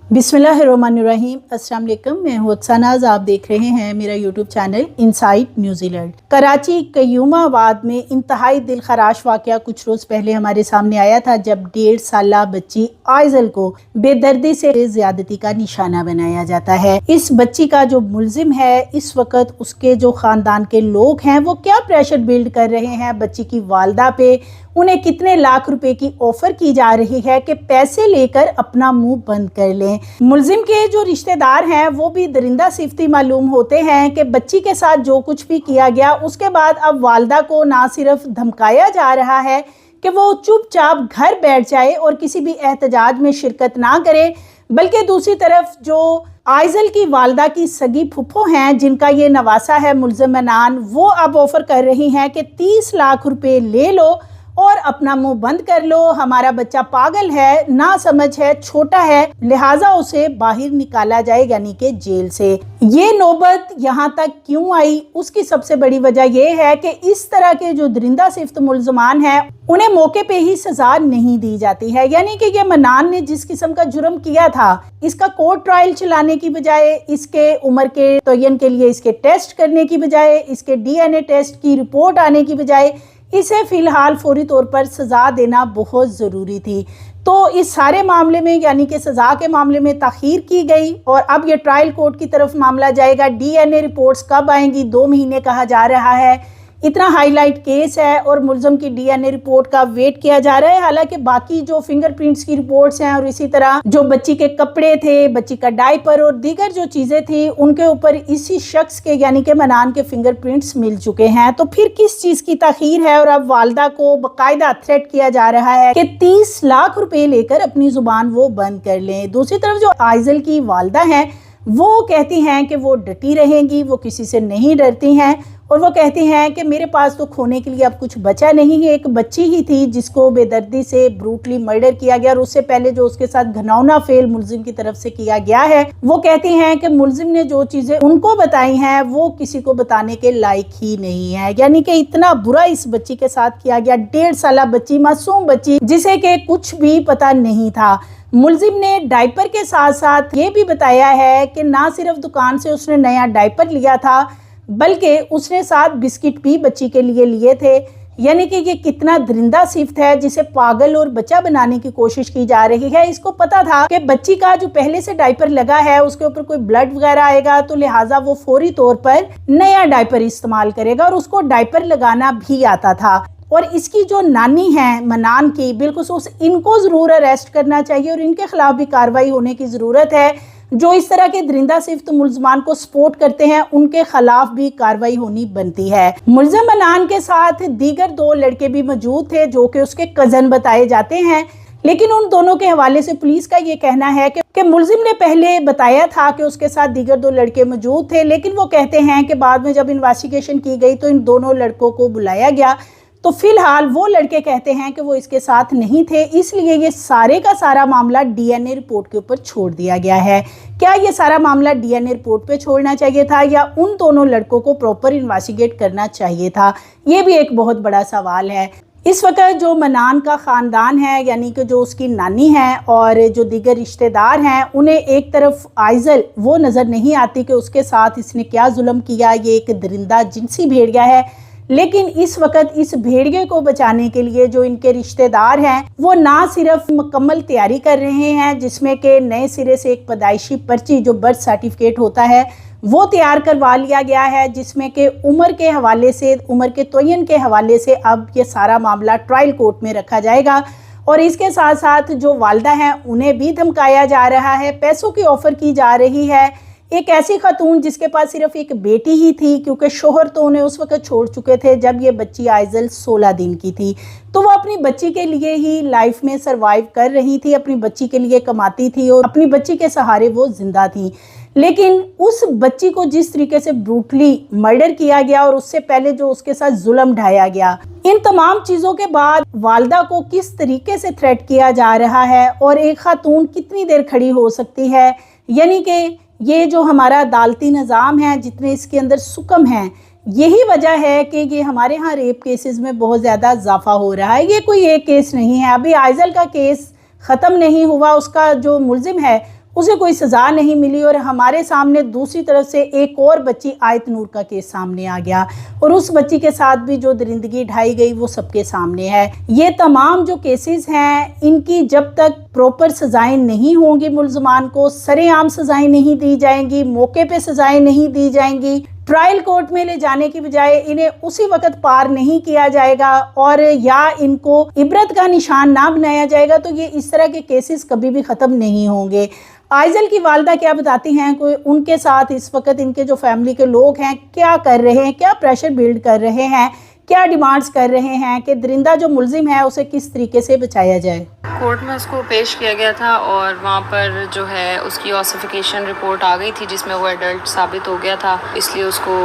बिस्मिल्लाहिर्रहमानिर्रहीम। अस्सलाम वालेकुम। मैं हूँ अक्सानाज। आप देख रहे हैं मेरा YouTube channel inside New Zealand. Karachi Qayyumabad में इंतहाई दिलखराश वाक़या कुछ रोज़ पहले हमारे सामने आया था, जब 1.5 साला बच्ची आइजल को बेदर्दी से ज़्यादती का निशाना बनाया जाता है। इस बच्ची का जो मुलजिम है, इस वक्त उसके जो ख़ानदान के लोग हैं वो क्या प्रेशर बिल्ड कर रहे हैं बच्ची की वालदा पे। उन्हें कितने लाख रुपए की ऑफर की जा रही है कि पैसे लेकर अपना मुंह बंद कर लें। मुलजिम के जो रिश्तेदार हैं वो भी दरिंदा सिफ्ती मालूम होते हैं कि बच्ची के साथ जो कुछ भी किया गया, उसके बाद अब वालदा को ना सिर्फ धमकाया जा रहा है कि वो चुपचाप घर बैठ जाए और किसी भी एहतजाज में शिरकत ना करे, बल्कि दूसरी तरफ जो आइजल की वालदा की सगी फुफो हैं, जिनका ये नवासा है मुलजिम मनान, वो अब ऑफर कर रही हैं कि 30 लाख रुपए ले लो और अपना मुंह बंद कर लो। हमारा बच्चा पागल है, ना समझ है, छोटा है, लिहाजा उसे बाहर निकाला जाए, यानी कि जेल से। ये नौबत यहाँ तक क्यों आई, उसकी सबसे बड़ी वजह यह है कि इस तरह के जो दरिंदा सिफ्त मुलजमान हैं उन्हें मौके पे ही सजा नहीं दी जाती है। यानी कि ये मनान ने जिस किस्म का जुर्म किया था, इसका कोर्ट ट्रायल चलाने की बजाय, इसके उम्र के तयन के लिए इसके टेस्ट करने की बजाय, इसके DNA टेस्ट की रिपोर्ट आने की बजाय इसे फिलहाल फौरी तौर पर सज़ा देना बहुत ज़रूरी थी। तो इस सारे मामले में, यानी कि सज़ा के मामले में ताख़ीर की गई और अब ये ट्रायल कोर्ट की तरफ मामला जाएगा। DNA रिपोर्ट्स कब आएंगी? 2 महीने कहा जा रहा है। इतना हाईलाइट केस है और मुलज़म की DNA रिपोर्ट का वेट किया जा रहा है। हालांकि बाकी जो फिंगरप्रिंट्स की रिपोर्ट्स हैं और इसी तरह जो बच्ची के कपड़े थे, बच्ची का डायपर और दीगर जो चीज़ें थी, उनके ऊपर इसी शख्स के यानी कि मनान के फिंगरप्रिंट्स मिल चुके हैं। तो फिर किस चीज़ की ताख़ीर है? और अब वालदा को बाकायदा थ्रेट किया जा रहा है कि 30 लाख रुपए लेकर अपनी ज़ुबान वो बंद कर लें। दूसरी तरफ जो आइजल की वालदा हैं वो कहती हैं कि वो डटी रहेंगी, वो किसी से नहीं डरती हैं और वो कहती हैं कि मेरे पास तो खोने के लिए अब कुछ बचा नहीं है। एक बच्ची ही थी जिसको बेदर्दी से ब्रूटली मर्डर किया गया और उससे पहले जो उसके साथ घिनौना फेल मुलजिम की तरफ से किया गया है। वो कहती हैं कि मुलजिम ने जो चीज़ें उनको बताई हैं वो किसी को बताने के लायक ही नहीं है। यानी कि इतना बुरा इस बच्ची के साथ किया गया। 1.5 साला बच्ची, मासूम बच्ची, जिसे कि कुछ भी पता नहीं था। मुलजिम ने डायपर के साथ साथ ये भी बताया है कि ना सिर्फ दुकान से उसने नया डायपर लिया था, बल्कि उसने साथ बिस्किट भी बच्ची के लिए लिए थे। यानी कि ये कितना दरिंदा सिफ्त है जिसे पागल और बच्चा बनाने की कोशिश की जा रही है। इसको पता था कि बच्ची का जो पहले से डायपर लगा है उसके ऊपर कोई ब्लड वगैरह आएगा, तो लिहाजा वो फौरी तौर पर नया डायपर इस्तेमाल करेगा और उसको डायपर लगाना भी आता था। और इसकी जो नानी है मनान की, बिल्कुल इनको ज़रूर अरेस्ट करना चाहिए और इनके खिलाफ भी कार्रवाई होने की ज़रूरत है। जो इस तरह के दरिंदा सिफ्त मुलजमान को सपोर्ट करते हैं उनके खिलाफ भी कार्रवाई होनी बनती है। मुलजिम मनान के साथ दीगर 2 लड़के भी मौजूद थे जो कि उसके कज़न बताए जाते हैं, लेकिन उन दोनों के हवाले से पुलिस का ये कहना है कि मुलजिम ने पहले बताया था कि उसके साथ दीगर 2 लड़के मौजूद थे, लेकिन वो कहते हैं कि बाद में जब इन्वेस्टिगेशन की गई तो इन दोनों लड़कों को बुलाया गया। तो फिलहाल वो लड़के कहते हैं कि वो इसके साथ नहीं थे, इसलिए ये सारे का सारा मामला DNA रिपोर्ट के ऊपर छोड़ दिया गया है। क्या ये सारा मामला DNA रिपोर्ट पे छोड़ना चाहिए था या उन दोनों लड़कों को प्रॉपर इन्वेस्टिगेट करना चाहिए था? ये भी एक बहुत बड़ा सवाल है। इस वक्त जो मनान का ख़ानदान है, यानी कि जो उसकी नानी है और जो दीगर रिश्तेदार हैं, उन्हें एक तरफ आइजल वो नज़र नहीं आती कि उसके साथ इसने क्या जुल्म किया। ये एक दरिंदा जिनसी भेड़िया है, लेकिन इस वक्त इस भेड़िए को बचाने के लिए जो इनके रिश्तेदार हैं वो ना सिर्फ मुकम्मल तैयारी कर रहे हैं, जिसमें कि नए सिरे से एक पैदाइशी पर्ची जो बर्थ सर्टिफिकेट होता है वो तैयार करवा लिया गया है, जिसमें कि उम्र के हवाले से, उम्र के तयन के हवाले से अब ये सारा मामला ट्रायल कोर्ट में रखा जाएगा। और इसके साथ साथ जो वालदा हैं उन्हें भी धमकाया जा रहा है, पैसों की ऑफ़र की जा रही है। एक ऐसी खातून जिसके पास सिर्फ एक बेटी ही थी, क्योंकि शोहर तो उन्हें उस वक्त छोड़ चुके थे जब ये बच्ची आइजल 16 दिन की थी, तो वो अपनी बच्ची के लिए ही लाइफ में सरवाइव कर रही थी, अपनी बच्ची के लिए कमाती थी और अपनी बच्ची के सहारे वो जिंदा थी। लेकिन उस बच्ची को जिस तरीके से ब्रूटली मर्डर किया गया और उससे पहले जो उसके साथ जुल्म ढाया गया, इन तमाम चीज़ों के बाद वालदा को किस तरीके से थ्रेट किया जा रहा है और एक खातून कितनी देर खड़ी हो सकती है। यानी कि ये जो हमारा अदालती निज़ाम है, जितने इसके अंदर सुकम हैं, यही वजह है कि ये हमारे यहाँ रेप केसेस में बहुत ज़्यादा इजाफा हो रहा है। ये कोई एक केस नहीं है, अभी आइजल का केस ख़त्म नहीं हुआ, उसका जो मुलजिम है اسے کوئی سزا نہیں ملی، اور ہمارے سامنے دوسری طرف سے ایک اور بچی آیت نور کا کیس سامنے آ گیا، اور اس بچی کے ساتھ بھی جو درندگی ڈھائی گئی وہ سب کے سامنے ہے۔ یہ تمام جو کیسز ہیں ان کی جب تک پروپر سزائیں نہیں ہوں گی، ملزمان کو سرے عام سزائیں نہیں دی جائیں گی، موقع پہ سزائیں نہیں دی جائیں گی، ٹرائل کورٹ میں لے جانے کی بجائے انہیں اسی وقت پار نہیں کیا جائے گا اور یا ان کو عبرت کا نشان نہ بنایا جائے گا، تو یہ اس طرح کے کیسز کبھی بھی ختم نہیں ہوں گے۔ آئزل کی والدہ کیا بتاتی ہیں، کوئی ان کے ساتھ اس وقت ان کے جو فیملی کے لوگ ہیں کیا کر رہے ہیں، کیا پریشر بلڈ کر رہے ہیں، کیا ڈیمانڈز کر رہے ہیں کہ درندہ جو ملزم ہے اسے کس طریقے سے بچایا جائے۔ کورٹ میں اس کو پیش کیا گیا تھا اور وہاں پر جو ہے اس کی آسیفیکیشن رپورٹ آ گئی تھی جس میں وہ ایڈلٹ ثابت ہو گیا تھا، اس لیے اس کو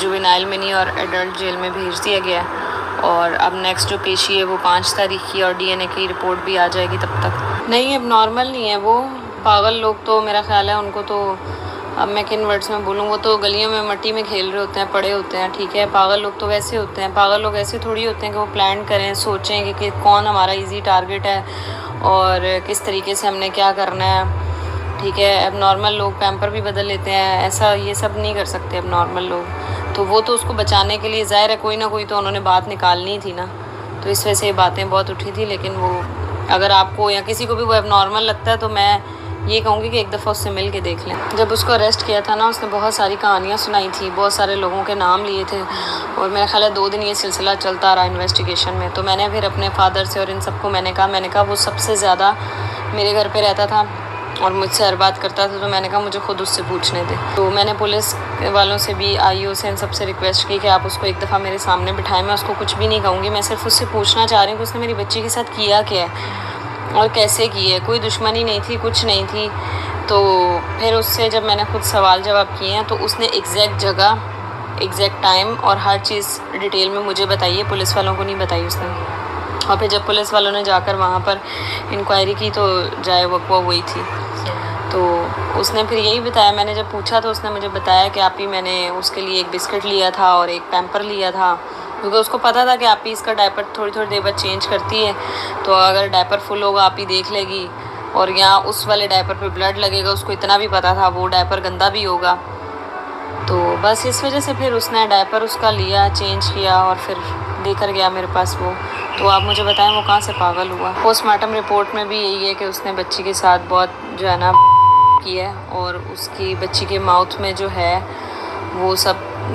جوینائل منی اور ایڈلٹ جیل میں بھیج دیا گیا، اور اب نیکسٹ جو پیشی ہے وہ 5 تاریخ کی، اور ڈی این اے کی رپورٹ بھی آ جائے گی تب تک۔ نہیں، اب نارمل نہیں ہے وہ، پاگل لوگ تو میرا خیال ہے ان کو تو، اب میں کن ورڈز میں بولوں، وہ تو گلیوں میں مٹی میں کھیل رہے ہوتے ہیں، پڑے ہوتے ہیں، ٹھیک ہے۔ پاگل لوگ تو ویسے ہوتے ہیں، پاگل لوگ ایسے تھوڑی ہوتے ہیں کہ وہ پلان کریں، سوچیں کہ کون ہمارا ایزی ٹارگٹ ہے اور کس طریقے سے ہم نے کیا کرنا ہے، ٹھیک ہے۔ اب نارمل لوگ پیمپر بھی بدل لیتے ہیں، ایسا یہ سب نہیں کر سکتے اب نارمل لوگ، تو وہ تو اس کو بچانے کے لیے ظاہر ہے کوئی نہ کوئی تو انہوں نے بات نکالنی تھی نا، تو اس وجہ سے یہ باتیں بہت اٹھی تھی۔ لیکن وہ اگر آپ کو یا کسی کو بھی وہ اب نارمل لگتا ہے تو میں یہ کہوں گی کہ ایک دفعہ اس سے مل کے دیکھ لیں۔ جب اس کو اریسٹ کیا تھا نا، اس نے بہت ساری کہانیاں سنائی تھی، بہت سارے لوگوں کے نام لیے تھے، اور میرا خیال ہے 2 دن یہ سلسلہ چلتا رہا انویسٹیگیشن میں۔ تو میں نے پھر اپنے فادر سے اور ان سب کو میں نے کہا وہ سب سے زیادہ میرے گھر پہ رہتا تھا اور مجھ سے ہر بات کرتا تھا، تو میں نے کہا مجھے خود اس سے پوچھنے دے۔ تو میں نے پولیس والوں سے بھی، آئی او سے، ان سب سے ریکویسٹ کی کہ آپ اس کو ایک دفعہ میرے سامنے بٹھائیں، میں اس کو کچھ بھی نہیں کہوں گی، میں صرف اس سے پوچھنا چاہ رہی ہوں کہ اس نے میری بچی کے ساتھ کیا کیا ہے اور کیسے کی ہے، کوئی دشمنی نہیں تھی، کچھ نہیں تھی۔ تو پھر اس سے جب میں نے خود سوال جواب کیے ہیں تو اس نے ایگزیکٹ جگہ، ایگزیکٹ ٹائم اور ہر چیز ڈیٹیل میں مجھے بتائی ہے، پولیس والوں کو نہیں بتائی اس نے۔ اور پھر جب پولیس والوں نے جا کر وہاں پر انکوائری کی تو جائے وقوع وہی تھی۔ تو اس نے پھر یہی بتایا، میں نے جب پوچھا تو اس نے مجھے بتایا کہ آپ ہی میں نے اس کے لیے ایک بسکٹ لیا تھا اور ایک پیمپر لیا تھا، کیونکہ اس کو پتہ تھا کہ آپ ہی اس کا ڈائپر تھوڑی تھوڑی دیر بعد چینج کرتی ہے، تو اگر ڈائپر فل ہوگا آپ ہی دیکھ لے گی، اور یہاں اس والے ڈائپر پہ بلڈ لگے گا، اس کو اتنا بھی پتہ تھا وہ ڈائپر گندا بھی ہوگا، تو بس اس وجہ سے پھر اس نے ڈائپر اس کا لیا، چینج کیا اور پھر دے کر گیا میرے پاس وہ۔ تو آپ مجھے بتائیں وہ کہاں سے پاگل ہوا۔ پوسٹ مارٹم رپورٹ میں بھی یہی ہے کہ اس نے بچی کے ساتھ بہت جو ہے نا کی ہے، اور اس کی بچی کے ماؤتھ میں جو ہے وہ سب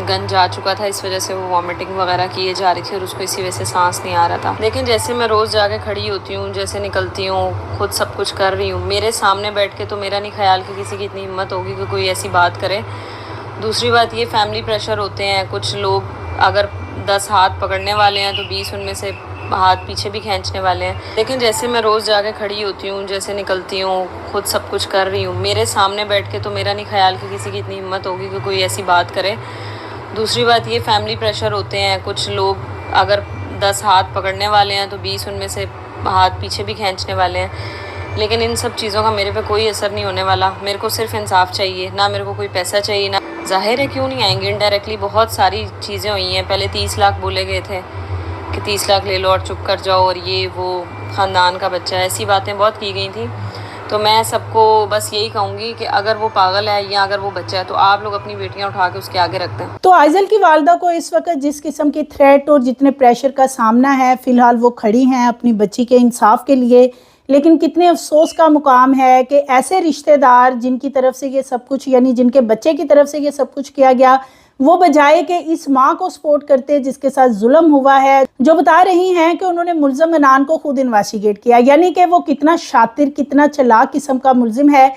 گن جا چکا تھا، اس وجہ سے وہ وامٹنگ وغیرہ کیے جا رہی تھی اور اس کو اسی وجہ سے سانس نہیں آ رہا تھا۔ لیکن جیسے میں روز جا کے کھڑی ہوتی ہوں، جیسے نکلتی ہوں، خود سب کچھ کر رہی ہوں، میرے سامنے بیٹھ کے تو میرا نہیں خیال کہ کسی کی اتنی ہمت ہوگی کہ کوئی ایسی بات کرے۔ دوسری بات یہ فیملی پریشر ہوتے ہیں، کچھ لوگ اگر 10 ہاتھ پکڑنے والے ہیں تو 20 ان میں سے ہاتھ پیچھے بھی کھینچنے والے ہیں۔ لیکن جیسے میں روز جا کے کھڑی ہوتی ہوں، جیسے نکلتی ہوں، خود سب کچھ کر رہی ہوں، میرے سامنے بیٹھ کے تو میرا نہیں خیال کہ کسی کی اتنی ہمت ہوگی کہ کوئی ایسی بات کرے۔ دوسری بات یہ فیملی پریشر ہوتے ہیں، کچھ لوگ اگر 10 ہاتھ پکڑنے والے ہیں تو 20 ان میں سے ہاتھ پیچھے بھی کھینچنے والے ہیں۔ لیکن ان سب چیزوں کا میرے پہ کوئی اثر نہیں ہونے والا، میرے کو صرف انصاف چاہیے، نہ میرے کو کوئی پیسہ چاہیے، نہ ظاہر ہے کیوں نہیں آئیں گے، انڈائریکٹلی بہت ساری چیزیں ہوئی ہیں۔ پہلے 30 لاکھ بولے گئے تھے کہ 30 لاکھ لے لو اور چپ کر جاؤ، اور یہ وہ خاندان کا بچہ ہے، ایسی باتیں بہت کی گئی تھیں۔ تو میں سب کو بس یہی کہوں گی کہ اگر وہ پاگل ہے یا اگر وہ بچہ ہے تو آپ لوگ اپنی بیٹیاں اٹھا کے اس کے آگے رکھ دیں۔ تو آئزل کی والدہ کو اس وقت جس قسم کی تھریٹ اور جتنے پریشر کا سامنا ہے، فی الحال وہ کھڑی ہیں اپنی بچی کے انصاف کے لیے، لیکن کتنے افسوس کا مقام ہے کہ ایسے رشتہ دار جن کی طرف سے یہ سب کچھ، یعنی جن کے بچے کی طرف سے یہ سب کچھ کیا گیا، وہ بجائے کہ اس ماں کو سپورٹ کرتے جس کے ساتھ ظلم ہوا ہے، جو بتا رہی ہیں کہ انہوں نے ملزم انان کو خود انویسٹیگیٹ کیا، یعنی کہ وہ کتنا شاطر، کتنا چلاک قسم کا ملزم ہے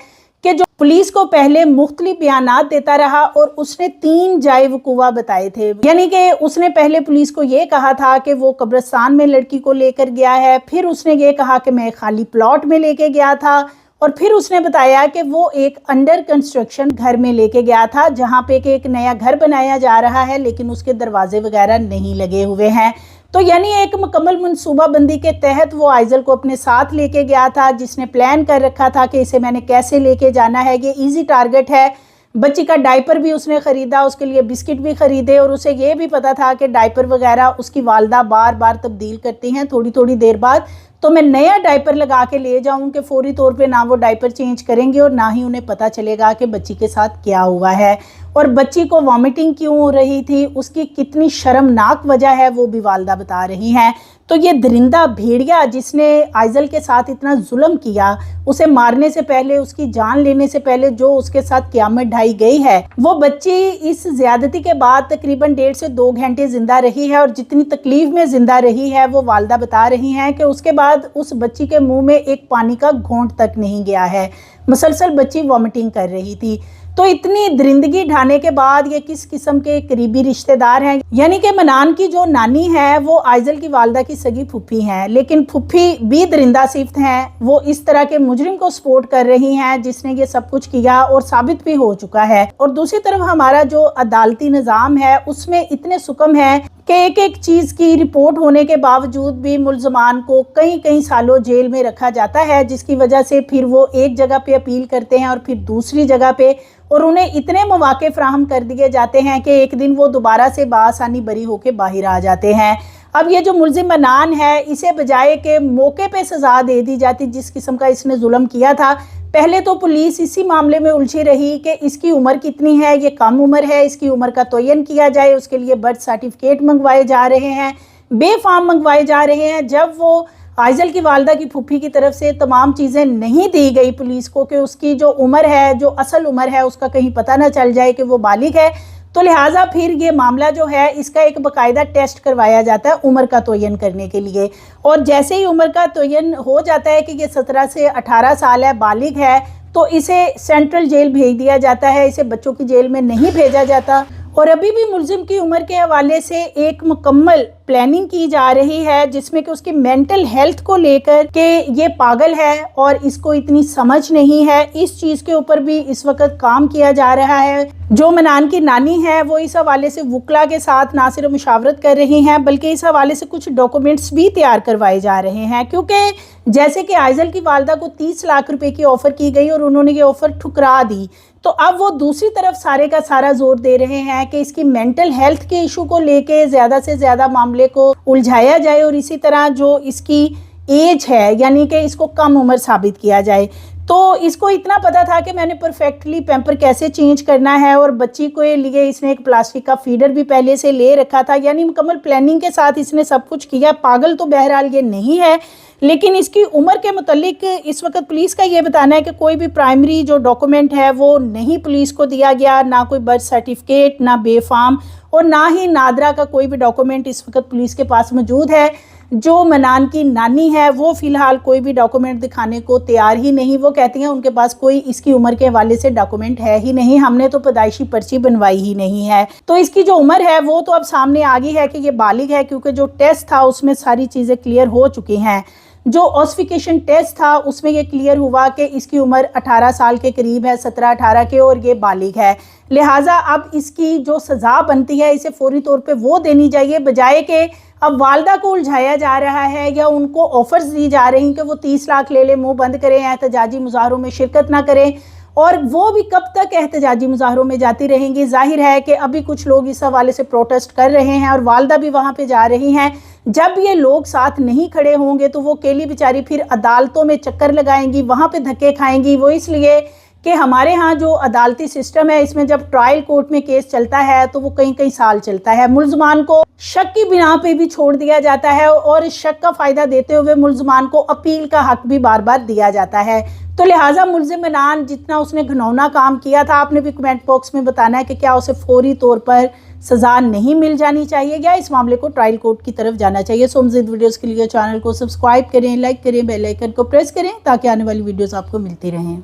کہ جو پولیس کو پہلے مختلف بیانات دیتا رہا اور اس نے 3 جائے وقوع بتائے تھے، یعنی کہ اس نے پہلے پولیس کو یہ کہا تھا کہ وہ قبرستان میں لڑکی کو لے کر گیا ہے، پھر اس نے یہ کہا کہ میں خالی پلاٹ میں لے کے گیا تھا، اور پھر اس نے بتایا کہ وہ ایک انڈر کنسٹرکشن گھر میں لے کے گیا تھا جہاں پہ کہ ایک نیا گھر بنایا جا رہا ہے لیکن اس کے دروازے وغیرہ نہیں لگے ہوئے ہیں۔ تو یعنی ایک مکمل منصوبہ بندی کے تحت وہ آئزل کو اپنے ساتھ لے کے گیا تھا، جس نے پلان کر رکھا تھا کہ اسے میں نے کیسے لے کے جانا ہے، یہ ایزی ٹارگٹ ہے۔ بچی کا ڈائپر بھی اس نے خریدا، اس کے لیے بسکٹ بھی خریدے، اور اسے یہ بھی پتا تھا کہ ڈائپر وغیرہ اس کی والدہ بار بار تبدیل کرتی ہیں تھوڑی تھوڑی دیر بعد، तो मैं नया डायपर लगा के ले जाऊं कि फौरी तौर पे ना वो डायपर चेंज करेंगे और ना ही उन्हें पता चलेगा कि बच्ची के साथ क्या हुआ है और बच्ची को वॉमिटिंग क्यों हो रही थी, उसकी कितनी शर्मनाक वजह है वो भी वालदा बता रही हैं। तो ये दरिंदा भेड़िया जिसने आइजल के साथ इतना जुल्म किया, उसे मारने से पहले, उसकी जान लेने से पहले जो उसके साथ क़यामत ढाई गई है, वो बच्ची इस ज्यादती के बाद तकरीबन 1.5 से 2 घंटे जिंदा रही है और जितनी तकलीफ में जिंदा रही है वो वालदा बता रही हैं कि उसके बाद उस बच्ची के मुंह में एक पानी का घोंट तक नहीं गया है, मुसलसल बच्ची वॉमिटिंग कर रही थी। तो इतनी दरिंदगी ढाने के बाद ये किस किस्म के करीबी रिश्तेदार हैं, यानी कि मनान की जो नानी है वो आइजल की वालदा की सगी फुफ्फी हैं, लेकिन फुफ्फी भी दरिंदा सिफ्त हैं। वो इस तरह के मुजरिम को सपोर्ट कर रही हैं जिसने ये सब कुछ किया और साबित भी हो चुका है। और दूसरी तरफ हमारा जो अदालती निज़ाम है उसमें इतने सुकम है कि एक एक चीज़ की रिपोर्ट होने के बावजूद भी मुल्ज़मान को कई सालों जेल में रखा जाता है, जिसकी वजह से फिर वो एक जगह पे अपील करते हैं और फिर दूसरी जगह पे, और उन्हें इतने मौके फराहम कर दिए जाते हैं कि एक दिन वो दोबारा से बासानी बरी होकर बाहर आ जाते हैं। अब ये जो मुल्ज़िम मनान है, इसे बजाय के मौके पे सज़ा दे दी जाती जिस किस्म का इसने जुल्म किया था, पहले तो पुलिस इसी मामले में उलझी रही कि इसकी उम्र कितनी है, ये कम उम्र है, इसकी उम्र का तयन किया जाए, उसके लिए बर्थ सर्टिफिकेट मंगवाए जा रहे हैं, बेफाम मंगवाए जा रहे हैं। जब वो आइजल की वालदा की फुफ्फी की तरफ से तमाम चीज़ें नहीं दी गई पुलिस को कि उसकी जो उम्र है, जो असल उम्र है, उसका कहीं पता ना चल जाए कि वो बालिग है, तो लिहाजा फिर ये मामला जो है इसका एक बाकायदा टेस्ट करवाया जाता है उम्र का तयन करने के लिए। और जैसे ही उम्र का तयन हो जाता है कि ये 17 से 18 साल है, बालिग है, तो इसे सेंट्रल जेल भेज दिया जाता है, इसे बच्चों की जेल में नहीं भेजा जाता। और अभी भी मुल्ज़िम की उम्र के हवाले से एक मुकम्मल प्लानिंग की जा रही है जिसमें कि उसकी मेंटल हेल्थ को लेकर के ये पागल है और इसको इतनी समझ नहीं है, इस चीज़ के ऊपर भी इस वक्त काम किया जा रहा है। जो मनान की नानी है वो इस हवाले से वकला के साथ ना सिर्फ मुशावरत कर रही हैं बल्कि इस हवाले से कुछ डॉक्यूमेंट्स भी तैयार करवाए जा रहे हैं, क्योंकि जैसे कि आइजल की वालदा को 30 लाख रुपए की ऑफ़र की गई और उन्होंने ये ऑफ़र ठुकरा दी, तो अब वो दूसरी तरफ सारे का सारा जोर दे रहे हैं कि इसकी मेंटल हेल्थ के इशू को लेके ज़्यादा से ज़्यादा मामले को उलझाया जाए और इसी तरह जो इसकी एज है यानी कि इसको कम उम्र साबित किया जाए। तो इसको इतना पता था कि मैंने परफेक्टली पैम्पर कैसे चेंज करना है और बच्ची के लिए इसने एक प्लास्टिक का फीडर भी पहले से ले रखा था, यानी मुकम्मल प्लानिंग के साथ इसने सब कुछ किया। पागल तो बहरहाल ये नहीं है, लेकिन इसकी उम्र के मुतालिक इस वक्त पुलिस का ये बताना है कि कोई भी प्राइमरी जो डॉक्यूमेंट है वो नहीं पुलिस को दिया गया, ना कोई बर्थ सर्टिफिकेट, ना बेफाम और ना ही नादरा का कोई भी डॉक्यूमेंट इस वक्त पुलिस के पास मौजूद है। जो मनान की नानी है वो फ़िलहाल कोई भी डॉक्यूमेंट दिखाने को तैयार ही नहीं, वो कहती हैं उनके पास कोई इसकी उम्र के हवाले से डॉक्यूमेंट है ही नहीं, हमने तो पैदाइशी पर्ची बनवाई ही नहीं है। तो इसकी जो उम्र है वो तो अब सामने आ गई है कि ये बालिग है, क्योंकि जो टेस्ट था उसमें सारी चीज़ें क्लियर हो चुकी हैं। जो ऑसिफिकेशन टेस्ट था उसमें ये क्लियर हुआ कि इसकी उम्र 18 साल के करीब है, 17-18 के, और ये बालिग है। लिहाजा अब इसकी जो सज़ा बनती है इसे फौरी तौर पे वो देनी चाहिए, बजाय कि अब वालदा को उलझाया जा रहा है या उनको ऑफर्स दी जा रही हैं कि वो 30 लाख ले ले, मुंह बंद करें, एहतजाजी मुजाहरों में शिरकत ना करें, और वो भी कब तक एहतजाजी मुजाहरों में जाती रहेंगी। जाहिर है कि अभी कुछ लोग इस हवाले से प्रोटेस्ट कर रहे हैं और वालदा भी वहाँ पे जा रही हैं। जब ये लोग साथ नहीं खड़े होंगे तो वो अकेली बेचारी फिर अदालतों में चक्कर लगाएंगी, वहाँ पे धक्के खाएंगी। वो इसलिए कि हमारे यहाँ जो अदालती सिस्टम है इसमें जब ट्रायल कोर्ट में केस चलता है तो वो कई साल चलता है। मुल्ज़मान को शक की बिना पे भी छोड़ दिया जाता है और शक का फ़ायदा देते हुए मुल्ज़मान को अपील का हक भी बार बार दिया जाता है। तो लिहाजा मुल्ज़िम मनान जितना उसने घिनौना काम किया था, आपने भी कमेंट बॉक्स में बताना है कि क्या उसे फौरी तौर पर सज़ा नहीं मिल जानी चाहिए या इस मामले को ट्रायल कोर्ट की तरफ जाना चाहिए। सो मज़ीद वीडियोज़ के लिए चैनल को सब्सक्राइब करें, लाइक करें, बेल आइकन को प्रेस करें ताकि आने वाली वीडियोज़ आपको मिलती रहें।